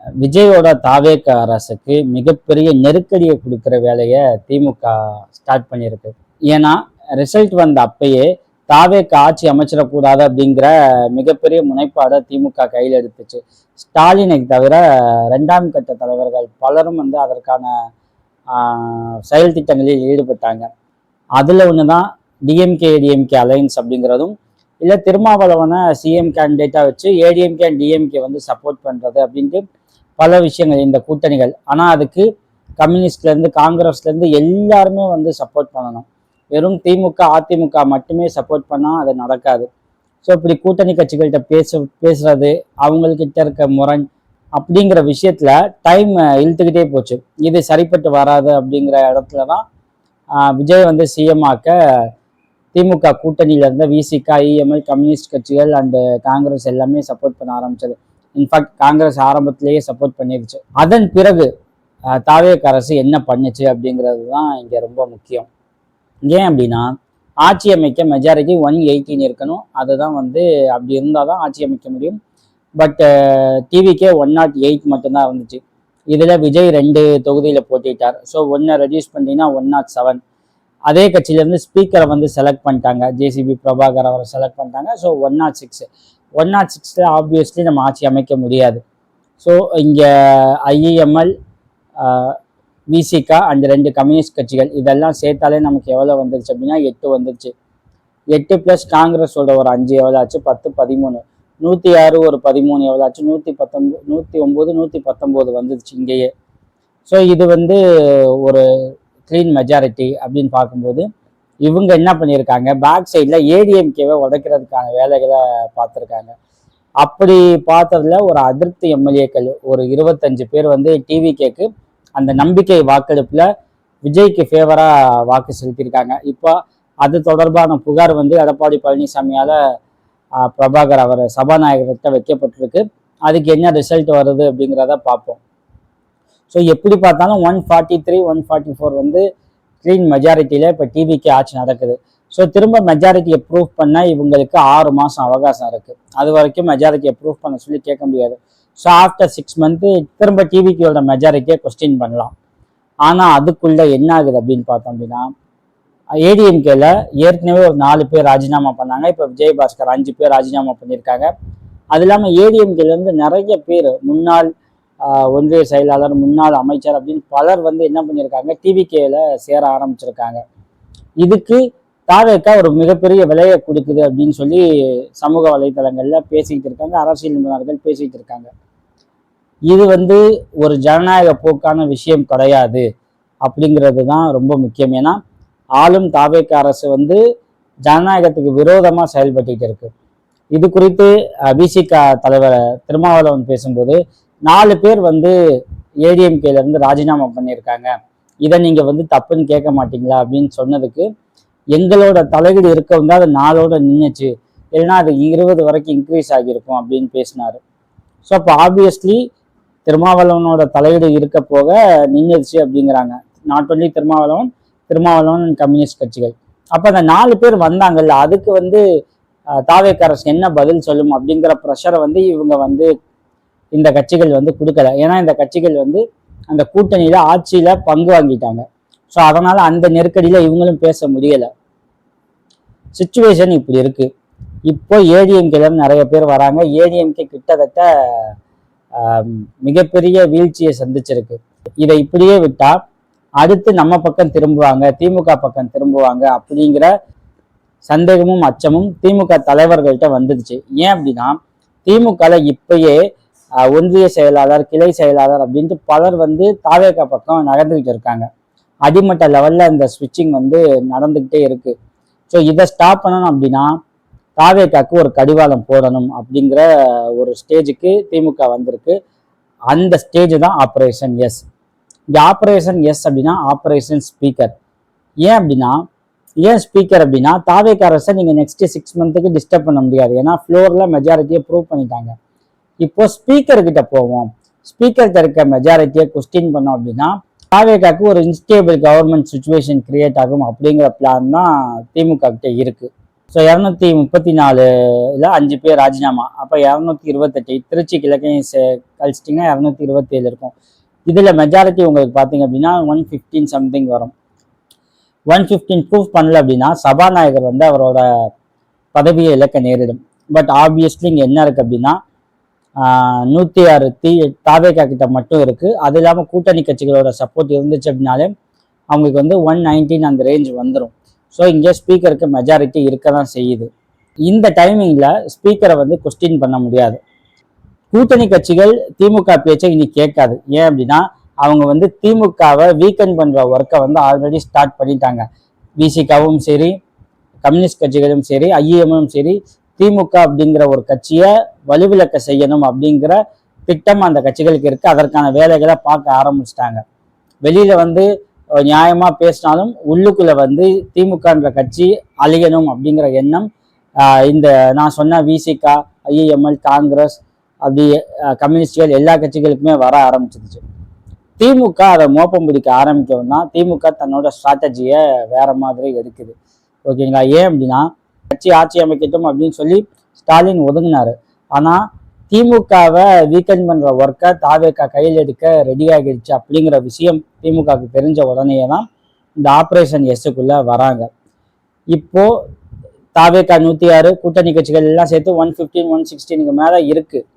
விஜயோட தாவேக அரசுக்கு மிகப்பெரிய நெருக்கடியை கொடுக்குற வேலையை திமுக ஸ்டார்ட் பண்ணியிருக்கு. ஏன்னா ரிசல்ட் வந்த அப்பயே தாவேக ஆட்சி அமைச்சிடக்கூடாது அப்படிங்கிற மிகப்பெரிய முனைப்பாடை திமுக கையில் எடுத்துச்சு. ஸ்டாலினை தவிர இரண்டாம் கட்ட தலைவர்கள் பலரும் அதற்கான செயல் திட்டங்களில் ஈடுபட்டாங்க. அதுல ஒண்ணுதான் டிஎம்கே ஏடிஎம்கே அலையன்ஸ் அப்படிங்கிறதும், இல்லை திருமாவளவனை சிஎம் கேண்டிடேட்டா வச்சு ஏடிஎம்கே அண்ட் டிஎம்கே சப்போர்ட் பண்றது அப்படின்ட்டு பல விஷயங்கள் இந்த கூட்டணிகள். ஆனா அதுக்கு கம்யூனிஸ்ட்ல இருந்து காங்கிரஸ்ல இருந்து எல்லாருமே சப்போர்ட் பண்ணணும். வெறும் திமுக அதிமுக மட்டுமே சப்போர்ட் பண்ணா அது நடக்காது. ஸோ இப்படி கூட்டணி கட்சிகள்கிட்ட பேசுறது, அவங்கக்கிட்ட இருக்க முரண் அப்படிங்கிற விஷயத்துல டைம் இழுத்துக்கிட்டே போச்சு. இது சரிப்பட்டு வராது அப்படிங்கிற இடத்துலதான் விஜய் சிஎம் ஆக்க திமுக கூட்டணியில இருந்த விசிக, இஎம்எல், கம்யூனிஸ்ட் கட்சிகள் அண்டு காங்கிரஸ் எல்லாமே சப்போர்ட் பண்ண ஆரம்பிச்சது. இன்ஃபேக்ட் காங்கிரஸ் ஆரம்பத்திலேயே சப்போர்ட் பண்ணிருச்சு. அதன் பிறகு தாவேக அரசு என்ன பண்ணுச்சு அப்படிங்கிறது தான் இங்க ரொம்ப முக்கியம். ஏன் அப்படின்னா, ஆட்சி அமைக்க மெஜாரிட்டி 118 இருக்கணும். அதுதான் அப்படி இருந்தால் தான் ஆட்சி அமைக்க முடியும். பட் டிவிக்கே 108 மட்டும்தான் இருந்துச்சு. இதுல விஜய் 2 தொகுதியில போட்டிட்டார். ஸோ 1 ரெடியூஸ் பண்ணிட்டீங்கன்னா 107. அதே கட்சியிலேருந்து ஸ்பீக்கரை செலக்ட் பண்ணிட்டாங்க. ஜேசிபி பிரபாகர் அவரை செலக்ட் பண்ணிட்டாங்க. ஸோ 106. 106 ஆப்வியஸ்லி நம்ம ஆட்சி அமைக்க முடியாது. ஸோ இங்கே ஐஇஎம்எல், விசிகா அண்ட் 2 கம்யூனிஸ்ட் கட்சிகள் இதெல்லாம் சேர்த்தாலே நமக்கு எவ்வளோ வந்துருச்சு அப்படின்னா 8 வந்துருச்சு. 8 ப்ளஸ் காங்கிரஸோட ஒரு 5 எவ்வளோ ஆச்சு? 10, 13. 106 ஒரு 13 எவ்வளோ ஆச்சு? 119, 109, 119 வந்துருச்சு இங்கேயே. ஸோ இது ஒரு கிளீன் மெஜாரிட்டி அப்படின்னு பார்க்கும்போது இவங்க என்ன பண்ணியிருக்காங்க, பேக் சைடில் ஏடிஎம்கேவை உடைக்கிறதுக்கான வேலைகளை பார்த்துருக்காங்க. அப்படி பார்த்ததுல ஒரு அதிருப்தி எம்எல்ஏக்கள் ஒரு 25 பேர் டிவிகேக்கு அந்த நம்பிக்கை வாக்கெடுப்புல விஜய்க்கு ஃபேவரா வாக்கு செலுத்தியிருக்காங்க. இப்போ அது தொடர்பான புகார் எடப்பாடி பழனிசாமியால பிரபாகர் அவர் சபாநாயகர்கிட்ட வைக்கப்பட்டிருக்கு. அதுக்கு என்ன ரிசல்ட் வருது அப்படிங்கிறத பார்ப்போம். ஸோ எப்படி பார்த்தாலும் 143, 144 கிளீன் மெஜாரிட்டியில இப்போ டிவிக்கு ஆட்சி நடக்குது. ஸோ திரும்ப மெஜாரிட்டியை ப்ரூவ் பண்ண இவங்களுக்கு 6 மாதம் அவகாசம் இருக்கு. அது வரைக்கும் மெஜாரிட்டியை ப்ரூவ் பண்ண சொல்லி கேட்க முடியாது. ஸோ ஆஃப்டர் 6 மந்த்து திரும்ப டிவிக்கோட மெஜாரிட்டியை கொஸ்டின் பண்ணலாம். ஆனால் அதுக்குள்ள என்ன ஆகுது அப்படின்னு பார்த்தோம் அப்படின்னா, ஏடிஎம்கேல ஏற்கனவே ஒரு 4 பேர் ராஜினாமா பண்ணாங்க. இப்போ விஜயபாஸ்கர் 5 பேர் ராஜினாமா பண்ணியிருக்காங்க. அது இல்லாமல் ஏடிஎம்கேலேருந்து நிறைய பேர் முன்னாள் ஒன்றிய செயலாளர், முன்னாள் அமைச்சர் அப்படின்னு பலர் என்ன பண்ணியிருக்காங்க, டிவிகேல சேர ஆரம்பிச்சிருக்காங்க. இதுக்கு தாவேக ஒரு மிகப்பெரிய விலையை கொடுக்குது அப்படின்னு சொல்லி சமூக வலைதளங்கள்ல பேசிக்கிட்டு இருக்காங்க, அரசியல் நிபுணர்கள் பேசிக்கிட்டு இருக்காங்க. இது ஒரு ஜனநாயக போக்கான விஷயம் கிடையாது அப்படிங்கிறது தான் ரொம்ப முக்கியம். ஏன்னா ஆளும் தாவேக அரசு ஜனநாயகத்துக்கு விரோதமா செயல்பட்டு இருக்கு. இது குறித்து விசிக தலைவர் திருமாவளவன் பேசும்போது 4 பேர் ஏடிஎம்கேல இருந்து ராஜினாமா பண்ணியிருக்காங்க, இதை நீங்க தப்புன்னு கேட்க மாட்டீங்களா அப்படின்னு சொன்னதுக்கு, எங்களோட தலையீடு இருக்க அது 4ஓட நின்றுச்சு, இல்லைன்னா அது 20 வரைக்கும் இன்க்ரீஸ் ஆகியிருக்கும் அப்படின்னு பேசினாரு. ஸோ அப்போ ஆப்வியஸ்லி திருமாவளவனோட தலையீடு இருக்க போக நின்றுச்சு அப்படிங்கிறாங்க. நாட் ஒன்லி திருமாவளவன் கம்யூனிஸ்ட் கட்சிகள். அப்போ அந்த 4 பேர் வந்தாங்கல்ல, அதுக்கு தாவேக அரசு என்ன பதில் சொல்லும் அப்படிங்கிற ப்ரெஷரை இவங்க இந்த கட்சிகள் கொடுக்கல. ஏன்னா இந்த கட்சிகள் அந்த கூட்டணியில ஆட்சியில பங்கு வாங்கிட்டாங்க. ஸோ அதனால அந்த நெருக்கடியில இவங்களும் பேச முடியல. சிச்சுவேஷன் இப்படி இருக்கு. இப்போ ஏடிஎம்கேல நிறைய பேர் வராங்க. ஏடிஎம்கே கிட்டத்தட்ட மிகப்பெரிய வீழ்ச்சியை சந்திச்சிருக்கு. இதை இப்படியே விட்டா அடுத்து நம்ம பக்கம் திரும்புவாங்க, திமுக பக்கம் திரும்புவாங்க அப்படிங்கிற சந்தேகமும் அச்சமும் திமுக தலைவர்கள்ட்ட வந்துடுச்சு. ஏன் அப்படின்னா, திமுகல இப்பயே ஒன்றிய செயலாளர், கிளை செயலாளர் அப்படின்ட்டு பலர் தாவேக பக்கம் நகர்ந்துகிட்டு இருக்காங்க. அடிமட்ட லெவல்ல இந்த ஸ்விட்சிங் நடந்துகிட்டே இருக்கு. ஸோ இதை ஸ்டாப் பண்ணணும் அப்படின்னா தாவேகாக்கு ஒரு கடிவாளம் போடணும் அப்படிங்கிற ஒரு ஸ்டேஜுக்கு திமுக வந்திருக்கு. அந்த ஸ்டேஜ் தான் ஆப்ரேஷன் எஸ். இந்த ஆப்ரேஷன் எஸ் அப்படின்னா ஆப்ரேஷன் ஸ்பீக்கர். ஏன் ஸ்பீக்கர் அப்படின்னா, தாவேக அரசை நீங்க நெக்ஸ்ட் 6 மந்த்துக்கு டிஸ்டர்ப் பண்ண முடியாது. ஏன்னா ஃப்ளோர்ல மெஜாரிட்டியை ப்ரூவ் பண்ணிட்டாங்க. இப்போ ஸ்பீக்கர் கிட்ட போவோம். ஸ்பீக்கர் இருக்க மெஜாரிட்டியை கொஸ்டின் பண்ணோம் அப்படின்னா தாவேகாக்கு ஒரு இன்ஸ்டேபிள் கவர்மெண்ட் சுச்சுவேஷன் கிரியேட் ஆகும் அப்படிங்கிற பிளான் தான் திமுக கிட்ட இருக்கு. ஸோ 234ல் 5 பேர் ராஜினாமா, அப்போ 228. திருச்சி கிழக்கையும் கழிச்சிட்டிங்கன்னா 227 இருக்கும். இதில் மெஜாரிட்டி உங்களுக்கு பார்த்தீங்க அப்படின்னா 115 சம்திங் வரும். 115 ப்ரூஃப் பண்ணல அப்படின்னா சபாநாயகர் வந்து அவரோட பதவியை இழக்க நேரிடும். பட் ஆப்வியஸ்லி இங்கே என்ன இருக்குது அப்படின்னா 106 தாவேகா கிட்ட மட்டும் இருக்குது. அது இல்லாமல் கூட்டணி கட்சிகளோட சப்போர்ட் இருந்துச்சு அப்படின்னாலே அவங்களுக்கு வந்து 119 அந்த ரேஞ்ச் வந்துடும். ஸோ இங்கே ஸ்பீக்கருக்கு மெஜாரிட்டி இருக்க தான் செய்யுது. இந்த டைமிங்கில் ஸ்பீக்கரை வந்து கொஸ்டின் பண்ண முடியாது. கூட்டணி கட்சிகள் திமுக பேச்சை இனி கேட்காது. ஏன் அப்படின்னா அவங்க வந்து திமுகவை வீக்கெண்ட் பண்ணுற ஒர்க்கை வந்து ஆல்ரெடி ஸ்டார்ட் பண்ணிட்டாங்க. விசிகாவும் சரி, கம்யூனிஸ்ட் கட்சிகளும் சரி, ஐஎம்மும் சரி, திமுக அப்படிங்கிற ஒரு கட்சியை வலுவிலக்க செய்யணும் அப்படிங்கிற திட்டம் அந்த கட்சிகளுக்கு இருக்குது. அதற்கான வேலைகளை பார்க்க ஆரம்பிச்சிட்டாங்க. வெளியில் வந்து நியாயமாக பேசினாலும் உள்ளுக்குள்ளே வந்து திமுகன்ற கட்சி அழியணும் அப்படிங்கிற எண்ணம் இந்த நான் சொன்ன விசிகா, ஐஎம்எல், காங்கிரஸ், அப்படி கம்யூனிஸ்டுகள் எல்லா கட்சிகளுக்குமே வர ஆரம்பிச்சிருச்சு. திமுக அதை மோப்பம் பிடிக்க ஆரம்பிக்கவும் தான் திமுக தன்னோட ஸ்ட்ராட்டஜியை வேற மாதிரி எடுக்குது. ஓகேங்களா? ஏன் அப்படின்னா கட்சி ஆட்சி அமைக்கட்டும் அப்படின்னு சொல்லி ஸ்டாலின் ஒதுங்கினாரு. ஆனால் திமுகவை வீக்கெண்ட் பண்ணுற ஒர்க்கை தாவேகா கையில் எடுக்க ரெடி ஆகிடுச்சு அப்படிங்கிற விஷயம் திமுகவுக்கு தெரிஞ்ச உடனே தான் இந்த ஆப்ரேஷன் எஸ்ஸுக்குள்ளே வராங்க. இப்போ தாவேகா 106, கூட்டணி கட்சிகள் எல்லாம் சேர்த்து 115, 116க்கு மேலே இருக்குது.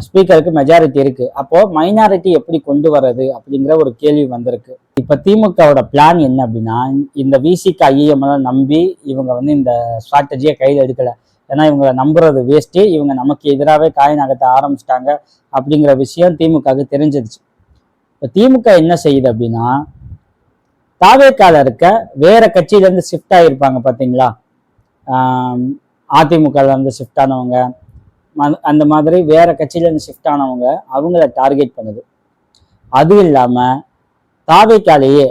ஸ்பீக்கருக்கு மெஜாரிட்டி இருக்குது. அப்போது மைனாரிட்டி எப்படி கொண்டு வர்றது அப்படிங்கிற ஒரு கேள்வி வந்திருக்கு. இப்போ திமுகவோட பிளான் என்ன அப்படின்னா இந்த விசிகா ஐஎம்எல்லாம் நம்பி இவங்க வந்து இந்த ஸ்ட்ராட்டஜியை கையில் எடுக்கலை. ஏன்னா இவங்க நம்புறது வேஸ்ட்டு, இவங்க நமக்கு எதிராகவே காய் நகர்த்த ஆரம்பிச்சிட்டாங்க அப்படிங்கிற விஷயம் திமுகவுக்கு தெரிஞ்சிருச்சு. இப்போ திமுக என்ன செய்யுது அப்படின்னா தாவேக்கால இருக்க வேற கட்சியிலேருந்து ஷிஃப்ட் ஆகியிருப்பாங்க பார்த்தீங்களா, அதிமுகலேருந்து ஷிஃப்ட் ஆனவங்க, அந்த மாதிரி வேற கட்சியிலேருந்து ஷிஃப்ட் ஆனவங்க அவங்கள டார்கெட் பண்ணுது. அது இல்லாமல் தாவேக்காலேயே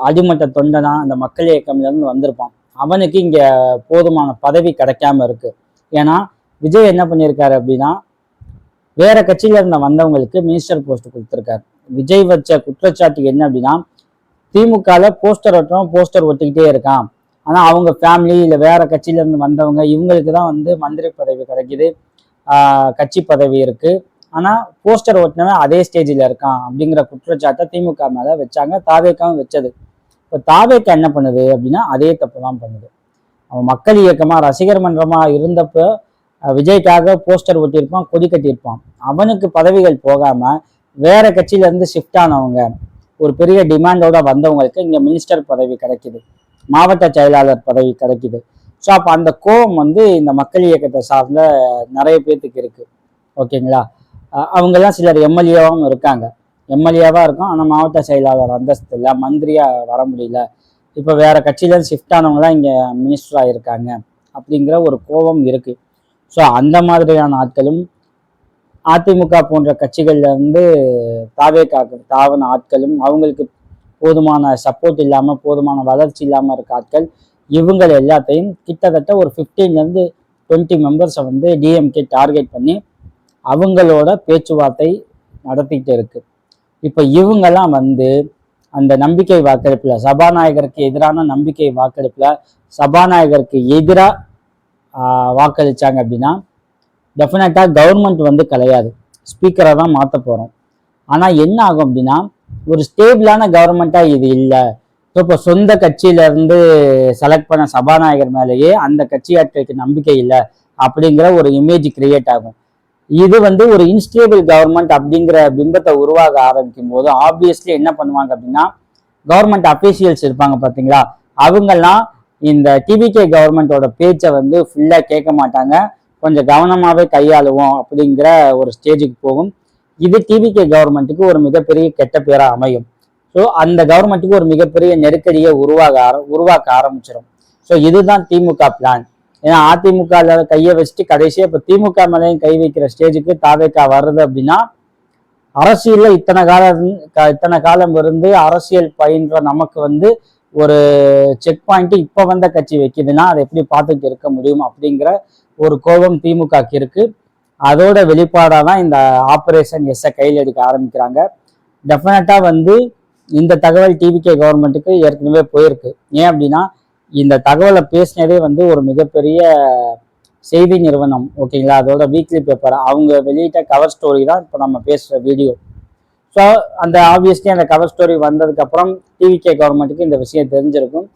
அடிமட்ட தொண்டனா அந்த மக்கள் இயக்கம்லேருந்து வந்திருப்பான், அவனுக்கு இங்கே போதுமான பதவி கிடைக்காம இருக்கு. ஏன்னா விஜய் என்ன பண்ணியிருக்காரு அப்படின்னா வேற கட்சியில இருந்த வந்தவங்களுக்கு மினிஸ்டர் போஸ்ட் கொடுத்துருக்காரு. விஜய் வச்ச குற்றச்சாட்டு என்ன அப்படின்னா திமுகல போஸ்டர் ஒட்டிக்கிட்டே இருக்கான், ஆனால் அவங்க ஃபேமிலி இல்லை வேற கட்சியில இருந்து வந்தவங்க இவங்களுக்கு தான் வந்து மந்திரி பதவி கிடைக்குது, கட்சி பதவி இருக்கு, ஆனால் போஸ்டர் ஒட்டினவன் அதே ஸ்டேஜில் இருக்கான் அப்படிங்கிற குற்றச்சாட்டை திமுக மேலே வச்சாங்க. தாவேக்காவும் வச்சது. இப்போ தாவேக்கா என்ன பண்ணுது அப்படின்னா அதே தப்பு தான் பண்ணுது. அவன் மக்கள் இயக்கமாக ரசிகர் மன்றமாக இருந்தப்போ விஜய்க்காக போஸ்டர் ஒட்டியிருப்பான், கொடி கட்டியிருப்பான். அவனுக்கு பதவிகள் போகாமல் வேற கட்சியிலேருந்து ஷிஃப்ட் ஆனவங்க ஒரு பெரிய டிமாண்டோட வந்தவங்களுக்கு இங்கே மினிஸ்டர் பதவி கிடைக்குது, மாவட்ட செயலாளர் பதவி கிடைக்குது. ஸோ அப்போ அந்த கோபம் வந்து இந்த மக்கள் இயக்கத்தை சார்ந்த நிறைய பேர்த்துக்கு இருக்குது. ஓகேங்களா? அவங்கெல்லாம் சிலர் எம்எல்ஏவாகவும் இருக்காங்க, எம்எல்ஏவாக இருக்கும், ஆனால் மாவட்ட செயலாளர் அந்தஸ்து இல்லை, மந்திரியாக வர முடியல. இப்போ வேற கட்சியிலேருந்து ஷிஃப்ட் ஆனவங்களாம் இங்கே மினிஸ்டராக இருக்காங்க அப்படிங்கிற ஒரு கோபம் இருக்குது. ஸோ அந்த மாதிரியான ஆட்களும் அதிமுக போன்ற கட்சிகள்லேருந்து தாவன ஆட்களும் அவங்களுக்கு போதுமான சப்போர்ட் இல்லாமல் போதுமான வளர்ச்சி இல்லாமல் இருக்க ஆட்கள் இவங்களை எல்லாத்தையும் கிட்டத்தட்ட ஒரு 15லேருந்து 20 மெம்பர்ஸை வந்து டிஎம்கே டார்கெட் பண்ணி அவங்களோட பேச்சுவார்த்தை நடத்திக்கிட்டு இருக்கு. இப்போ இவங்கெல்லாம் வந்து அந்த நம்பிக்கை வாக்கெடுப்பில் சபாநாயகருக்கு எதிரான நம்பிக்கை வாக்கெடுப்பில் சபாநாயகருக்கு எதிராக வாக்களித்தாங்க அப்படின்னா டெஃபினட்டாக கவர்மெண்ட் வந்து கிடையாது, ஸ்பீக்கரை தான் மாற்ற போகிறோம். ஆனால் என்ன ஆகும் அப்படின்னா ஒரு ஸ்டேபிளான கவர்மெண்ட்டாக இது இல்லை. ஸோ இப்போ சொந்த கட்சியிலேருந்து செலக்ட் பண்ண சபாநாயகர் மேலேயே அந்த கட்சி ஆட்களுக்கு நம்பிக்கை இல்லை அப்படிங்கிற ஒரு இமேஜ் கிரியேட் ஆகும். இது வந்து ஒரு இன்ஸ்டேபிள் கவர்மெண்ட் அப்படிங்கிற பிம்பத்தை உருவாக ஆரம்பிக்கும் போது ஆப்வியஸ்லி என்ன பண்ணுவாங்க அப்படின்னா கவர்மெண்ட் அஃபீஷியல்ஸ் இருப்பாங்க பார்த்தீங்களா, அவங்கெல்லாம் இந்த டிவிகே கவர்மெண்ட்டோட பேச்சை வந்து ஃபுல்லாக கேட்க மாட்டாங்க, கொஞ்சம் கவனமாகவே கையாளுவோம் அப்படிங்கிற ஒரு ஸ்டேஜுக்கு போகும். இது டிவிகே கவர்மெண்ட்டுக்கு ஒரு மிகப்பெரிய கெட்ட பேராக அமையும். ஸோ அந்த கவர்மெண்ட்டுக்கு ஒரு மிகப்பெரிய நெருக்கடியை உருவாக்க ஆரம்பிச்சிடும். ஸோ இதுதான் திமுக பிளான். ஏன்னா அதிமுக கையை வச்சுட்டு கடைசியாக இப்போ திமுக மேலேயும் கை வைக்கிற ஸ்டேஜுக்கு தாவேக்கா வருது அப்படின்னா அரசியலில் இத்தனை காலம் இருந்து அரசியல் பயின்ற நமக்கு வந்து ஒரு செக் பாயிண்ட் இப்போ வந்த கட்சி வைக்குதுன்னா அதை எப்படி பார்த்துட்டு இருக்க முடியும் அப்படிங்கிற ஒரு கோபம் திமுகக்கு இருக்கு. அதோட வெளிப்பாடாக தான் இந்த ஆப்ரேஷன் எஸ்ஸை கையில் எடுக்க ஆரம்பிக்கிறாங்க. டெஃபினட்டாக வந்து இந்த தகவல் டிவிகே கவர்மெண்ட்டுக்கு ஏற்கனவே போயிருக்கு. ஏன் அப்படின்னா இந்த தகவலை பேசினதே வந்து ஒரு மிகப்பெரிய செய்தி நிறுவனம், ஓகேங்களா, அதோட வீக்லி பேப்பர் அவங்க வெளியிட்ட கவர் ஸ்டோரி தான் இப்போ நம்ம பேசுகிற வீடியோ. ஸோ அந்த ஆப்வியஸ்லி அந்த கவர் ஸ்டோரி வந்ததுக்கப்புறம் டிவிகே கவர்மெண்ட்டுக்கு இந்த விஷயம் தெரிஞ்சிருக்கும்.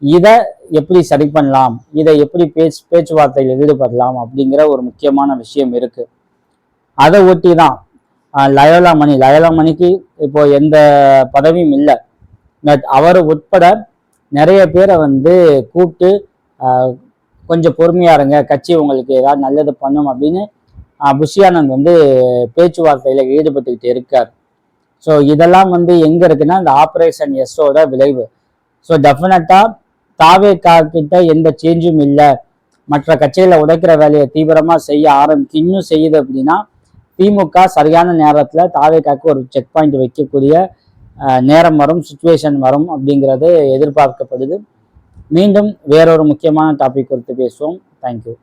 இதை எப்படி சரி பண்ணலாம், இதை எப்படி பேச்சுவார்த்தையில் ஈடுபடலாம் அப்படிங்கிற ஒரு முக்கியமான விஷயம் இருக்கு. அதை ஒட்டி தான் லயோலா மணிக்கு இப்போ எந்த பதவியும் இல்லை. பட் அவர் உட்பட நிறைய பேரை வந்து கூப்பிட்டு கொஞ்சம் பொறுமையா இருங்க, கட்சி உங்களுக்கு ஏதாவது நல்லது பண்ணும் அப்படின்னு புஷி ஆனந்த் வந்து பேச்சுவார்த்தையில ஈடுபட்டுக்கிட்டு இருக்கார். ஸோ இதெல்லாம் வந்து எங்க இருக்குன்னா இந்த ஆப்ரேஷன் எஸ்ஸோட விளைவு. ஸோ டெஃபினட்டா தாவேகா கிட்ட எந்த சேஞ்சும் இல்லை, மற்ற கட்சிகளை உடைக்கிற வேலையை தீவிரமா செய்ய இன்னும் செய்யுது அப்படின்னா திமுக சரியான நேரத்துல தாவேகாக்கு ஒரு செக் பாயிண்ட் வைக்கக்கூடிய நேரம் வரும், சுச்சுவேஷன் வரும் அப்படிங்கிறது எதிர்பார்க்கப்படுது. மீண்டும் வேறொரு முக்கியமான டாபிக் குறித்து பேசுவோம். தேங்க்யூ.